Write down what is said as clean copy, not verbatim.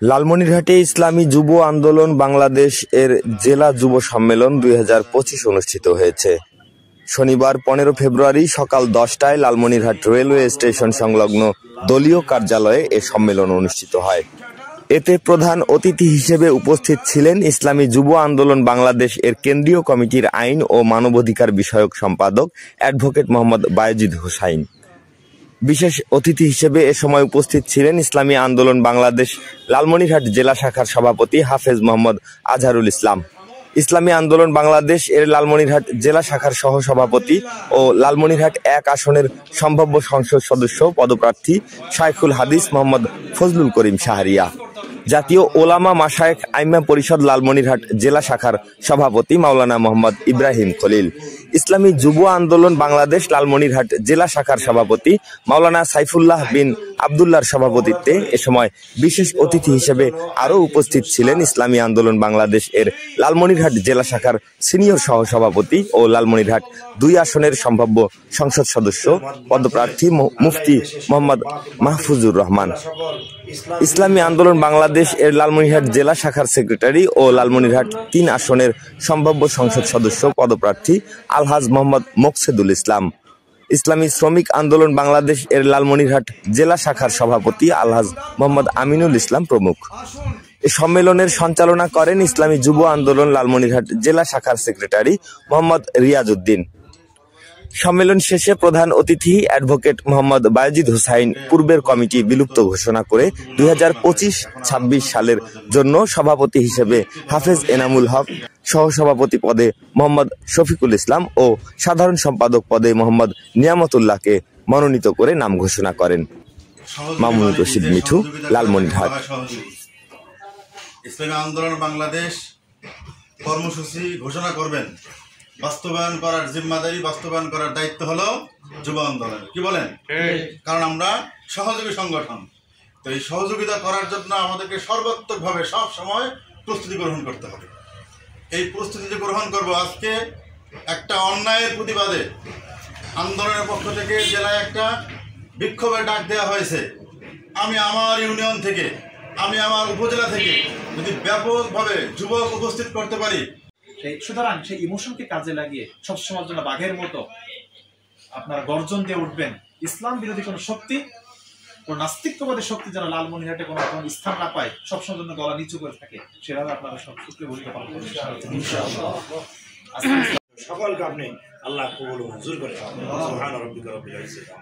লালমনিরহাটে ইসলামী যুব আন্দোলন বাংলাদেশ এর জেলা যুব সম্মেলন 2025 অনুষ্ঠিত হয়েছে। শনিবার 15 ফেব্রুয়ারি সকাল 10টায় লালমনিরহাট রেলওয়ে স্টেশন সংলগ্ন দলীয় কার্যালয়ে এ সম্মেলন অনুষ্ঠিত হয়। এতে প্রধান অতিথি হিসেবে উপস্থিত ছিলেন ইসলামী যুব আন্দোলন বাংলাদেশ এর কেন্দ্রীয় কমিটির আইন ও মানবাধিকার বিষয়ক সম্পাদক অ্যাডভোকেট মোহাম্মদ বায়েজিদ হোসাইন। বিশেষ অতিথি হিসেবে এ সময় উপস্থিত ছিলেন ইসলামী আন্দোলন বাংলাদেশ লালমনিরহাট জেলা শাখার সভাপতি হাফেজ মোহাম্মদ আজহারুল ইসলাম, ইসলামী আন্দোলন বাংলাদেশ এর লালমনিরহাট জেলা শাখার সহসভাপতি ও লালমনিরহাট 1 আসনের সম্ভাব্য সংসদ সদস্য পদপ্রার্থী শাইখুল হাদিস মোহাম্মদ ফজলুল করিম শাহরিয়া, জাতীয় ওলামা মাশায়েখ আইম্মা পরিষদ লালমনিরহাট জেলা শাখার সভাপতি মাওলানা মোহাম্মদ ইব্রাহিম খলিল, ইসলামী যুব আন্দোলন বাংলাদেশ লালমনিরহাট জেলা শাখার সভাপতি মাওলানা সাইফুল্লাহ বিন আব্দুল্লাহর সভাপতিত্বে এ সময় বিশেষ অতিথি হিসেবে আরও উপস্থিত ছিলেন ইসলামী আন্দোলন বাংলাদেশ এর লালমনিরহাট জেলা শাখার সিনিয়র সহসভাপতি ও লালমনিরহাট 2 আসনের সম্ভাব্য সংসদ সদস্য পদপ্রার্থী মুফতি মোহাম্মদ মাহফুজুর রহমান, ইসলামী আন্দোলন বাংলাদেশ এর লালমনিরহাট জেলা শাখার সেক্রেটারি ও লালমনিরহাট 3 আসনের সম্ভাব্য সংসদ সদস্য পদপ্রার্থী আলহাজ মোহাম্মদ মোকসেদুল ইসলাম, ইসলামী শ্রমিক আন্দোলন বাংলাদেশ এর লালমনিরহাট জেলা শাখার সভাপতি আলহাজ মোহাম্মদ আমিনুল ইসলাম প্রমুখ। এ সম্মেলনের সঞ্চালনা করেন ইসলামী যুব আন্দোলন লালমনিরহাট জেলা শাখার সেক্রেটারি মোহাম্মদ রিয়াজ উদ্দিন। সম্মেলন শেষে প্রধান অতিথি অ্যাডভোকেট মোহাম্মদ বায়েজিদ হোসাইন পূর্বের কমিটি বিলুপ্ত ঘোষণা করে 2025-26 সালের জন্য সভাপতি হিসেবে হাফেজ এনামুল হক, সহসভাপতি পদে মোহাম্মদ শফিকুল ইসলাম ও সাধারণ সম্পাদক পদে মোহাম্মদ নিয়ামতুল্লাহকে মনোনীত করে নাম ঘোষণা করেন। মামুনুর রশিদ মিঠু, লালমনিরহাট। ইসলামী আন্দোলন বাংলাদেশ কর্মসূচি ঘোষণা করবেন, বাস্তবায়ন করার জিম্মাদারি, বাস্তবায়ন করার দায়িত্ব হলো যুব আন্দোলন। কি বলেন? কারণ আমরা সহযোগী সংগঠন, তো এই সহযোগিতা করার জন্য আমাদেরকে সর্বাত্মকভাবে সব সময় প্রস্তুতি গ্রহণ করতে হবে। এই প্রস্তুতি যে গ্রহণ করব, আজকে একটা অন্যায়ের প্রতিবাদে আন্দোলনের পক্ষ থেকে জেলায় একটা বিক্ষোভের ডাক দেওয়া হয়েছে। আমি আমার ইউনিয়ন থেকে, আমি আমার উপজেলা থেকে যদি ব্যাপকভাবে যুবক উপস্থিত করতে পারি, সুতরাং সেই ইমোশনকে কাজে লাগিয়ে সবসময় জন্য বাঘের মতো আপনারা গর্জন দিয়ে উঠবেন। ইসলাম বিরোধী কোনো শক্তি, কোন নাস্তিকবাদী শক্তি যেন লালমনিরহাটে কোনো স্থান না পায়, সবসময় জন্য গলা নিচু করে থাকে, সেভাবে আপনারা সব সূত্রে ভূমিকা পালন করবেন ইনশাআল্লাহ। সকলকে আপনি আল্লাহ কবুল ও মঞ্জুর করে। সুবহান রাব্বিকা রাব্বিল ইজ্জাতি।